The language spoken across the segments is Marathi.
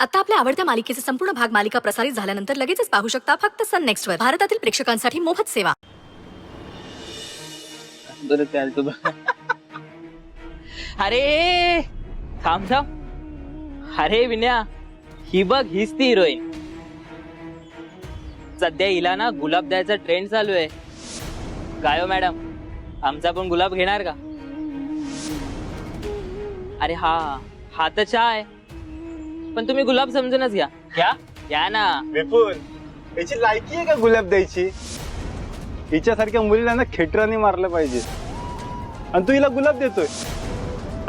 आता आपल्या आवडत्या मालिकेचे संपूर्ण भाग मालिका प्रसारित झाल्यानंतर लगेचच पाहू शकता फक्त सन नेक्स्ट वर. भारतातील प्रेक्षकांसाठी मोफत सेवा. अरे थांब थांब. अरे विन्या, ही बघ, हीच ती हिरोईन. सध्या हिला ना गुलाब द्यायचा ट्रेंड चालू आहे. काय हो मॅडम, आमचा पण गुलाब घेणार का? अरे हा तर चहा आहे, पण तुम्ही गुलाब समजूनच घ्या. घ्या ना. विपुल, याची लायकी आहे का गुलाब द्यायची? हिच्यासारख्या मुलीला ना खेटराने मारलं पाहिजे, आणि तू हिला गुलाब देतोय.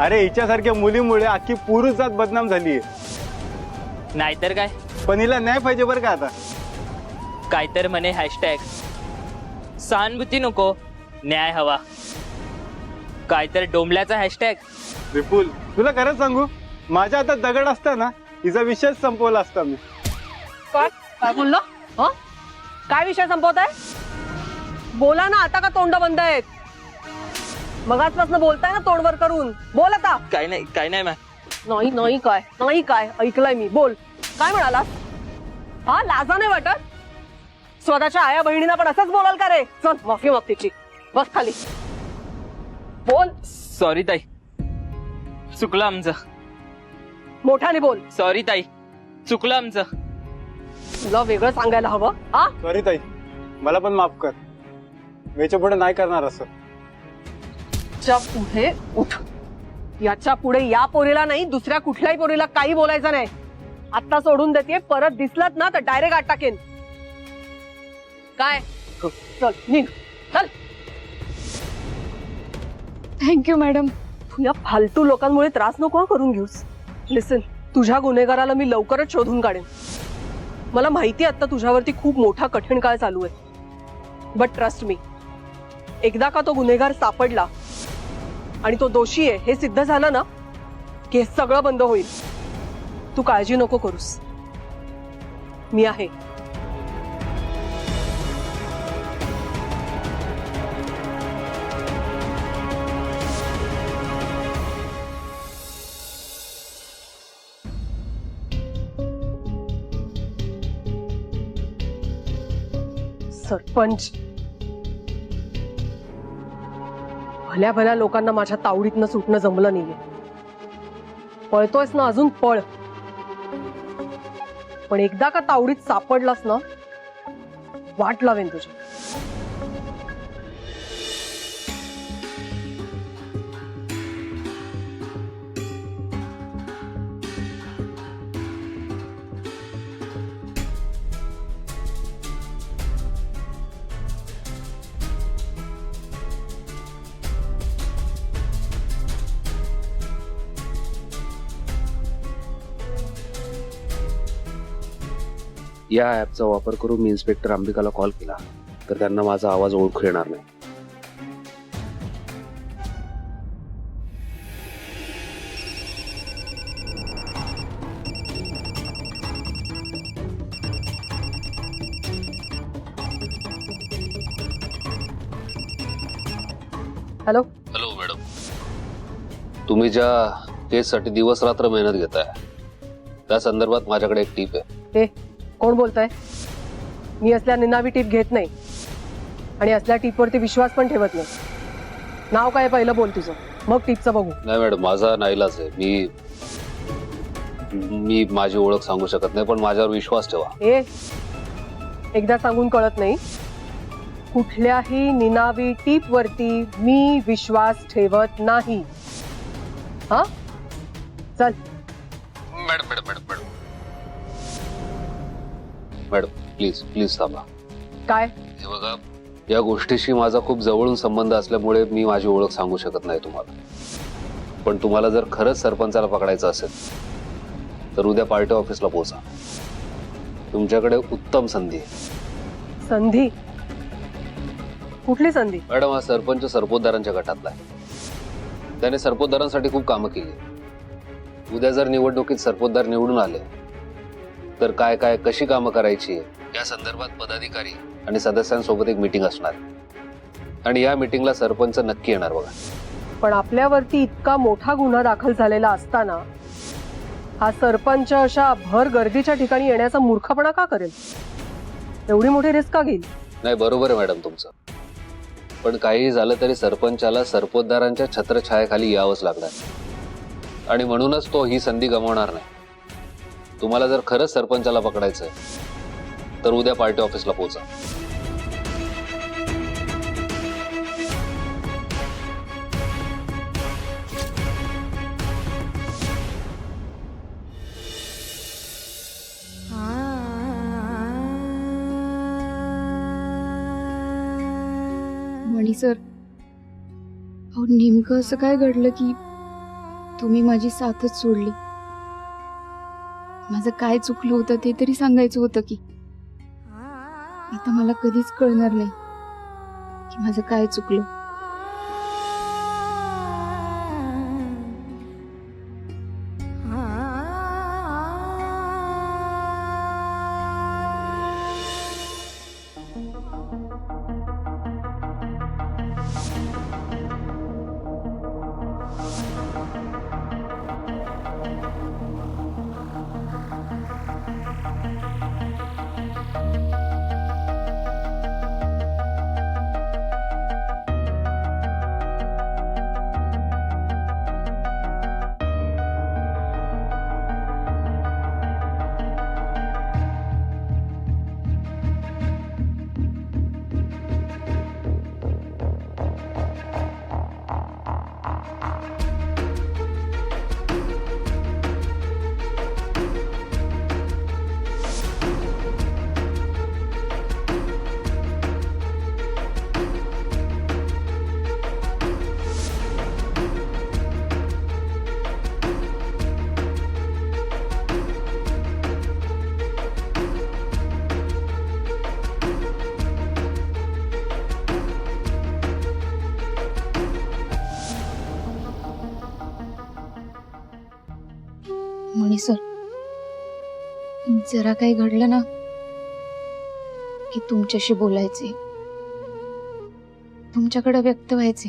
अरे हिच्यासारख्या मुलीमुळे अख्खी पुरुष जात बदनाम झालीये. नाहीतर काय. पण हिला न्याय पाहिजे बरं का. आता काय तर म्हणे हॅशटॅग सहानुभूती नको, न्याय हवा. काय तर डोंबल्याचा हॅशटॅग. विपुल, तुला खरंच सांगू, माझ्या हातात दगड असता ना हिचा विषय संपवला असता मी. काय बोललो? काय विषय संपवताय? बोला ना, आता का तोंड बंद आहेत? मगाचपासून बोलताय ना तोंडवर करून. बोल आता. काय नाही मॅम. नाही काय ऐकलंय मी. बोल, काय म्हणाला? हा, लाजा नाही वाटत? स्वतःच्या आया बहिणींना पण असंच बोलाल का रे? चल माफी माग तिची, बस खाली. बोल. सॉरी ताई, चुकलं आमचं. मोठ्याने बोल. सॉरी ताई, चुकलं आमचं. तुला वेगळं सांगायला हवं. हा, सॉरी ताई, मला पण माफ कर. याच्या पुढे नाही करणार असं. याच्या पुढे उठ. याच्या पुढे या पोरीला नाही, दुसऱ्या कुठल्याही पोरीला काही बोलायचं नाही. आता सोडून देते, परत दिसलात ना तर डायरेक्ट आत टाकेन. काय? चल निघ, चल. Thank you madam. तू या फालतू लोकांमुळे त्रास नको करून घेऊस. लिसन, तुझ्या गुन्हेगाराला मी लवकरच शोधून काढेन. मला माहिती आता तुझ्यावरती खूप मोठा कठीण काळ चालू आहे, बट ट्रस्ट मी, एकदा का तो गुन्हेगार सापडला आणि तो दोषी आहे हे सिद्ध झालं ना की हे सगळं बंद होईल. तू काळजी नको करूस, मी आहे. सरपंच, भल्या भल्या लोकांना माझ्या तावडीतनं सुटणं जमलं नाहीये. पळतोयस ना अजून पळ, पण एकदा का तावडीत सापडलास ना, वाट लावेन तुझी. या ॲपचा वापर करून मी इन्स्पेक्टर अंबिकाला कॉल केला, तर त्यांना माझा आवाज ओळखू येणार नाही. हॅलो. हॅलो मॅडम, तुम्ही ज्या केससाठी दिवस रात्र मेहनत घेताय त्या संदर्भात माझ्याकडे एक टीप आहे. कोण बोलताय? मी असल्या निनावी टीप घेत नाही, आणि असल्या टीपवरती विश्वास पण ठेवत नाही. नाव काय पहिलं बोल तुझं, मग टीपचं बघू. नाही मॅडम, माझा नाईलाज आहे. मी माझी ओळख सांगू शकत नाही, पण माझ्यावर विश्वास ठेवा. एकदा सांगून कळत नाही. कुठल्याही निनावी टीप वरती मी विश्वास ठेवत नाही. हा, चल. Madam madam madam madam madam please थांबा. काय? हे बघा, या गोष्टीशी माझा खूप जवळून संबंध असल्यामुळे मी माझी ओळख सांगू शकत नाही तुम्हाला. पण तुम्हाला जर खरंच सरपंचाला पकडायचं असेल तर उद्या पार्टी ऑफिसला पोहोचा. तुमच्याकडे उत्तम संधी आहे. संधी? कुठली संधी? मॅडम, हा सरपंच सरपोतदारांच्या गटातला आहे. त्याने सरपोतदारांसाठी खूप कामं केली. उद्या जर निवडणुकीत सरपोतदार निवडून आले तर काय काय कशी कामं करायची या संदर्भात पदाधिकारी आणि सदस्यांसोबत एक मीटिंग असणार, आणि या मीटिंगला सरपंच नक्की येणार बघा. पण आपल्यावरती इतका मोठा गुन्हा दाखल झालेला असताना हा सरपंच अशा भर गर्दीच्या ठिकाणी येण्याचा मूर्खपणा का करेल? एवढी मोठी रिस्क का घेईल? नाही, बरोबर आहे मॅडम तुमचं, पण काहीही झालं तरी सरपंचाला सरपोतदारांच्या छत्रछायाखाली यावंच लागणार आणि म्हणूनच तो ही संधी गमावणार नाही. तुम्हाला जर खरंच सरपंचाला पकडायचंय तर उद्या पार्टी ऑफिसला पोहोचा. मणी सर, अहो नेमकं असं काय घडलं की तुम्ही माझी साथच सोडली? माझं काय चुकलं होतं ते तरी सांगायचं होतं की. आता मला कधीच कळणार नाही की माझं काय चुकलं. मणी सर, जरा काही घडलं ना की तुमच्याशी बोलायचे, तुमच्याकडे व्यक्त व्हायचे,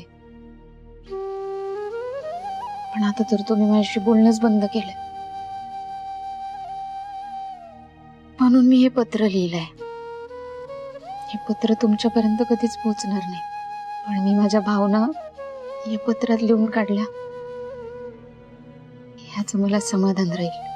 पण आता तर तुम्ही माझ्याशी बोलणंच बंद केलंय. म्हणून मी हे पत्र लिहिलंय. हे पत्र तुमच्यापर्यंत कधीच पोहोचणार नाही, पण मी माझ्या भावना या पत्रात लिहून काढल्या, ह्याचं मला समाधान राहील.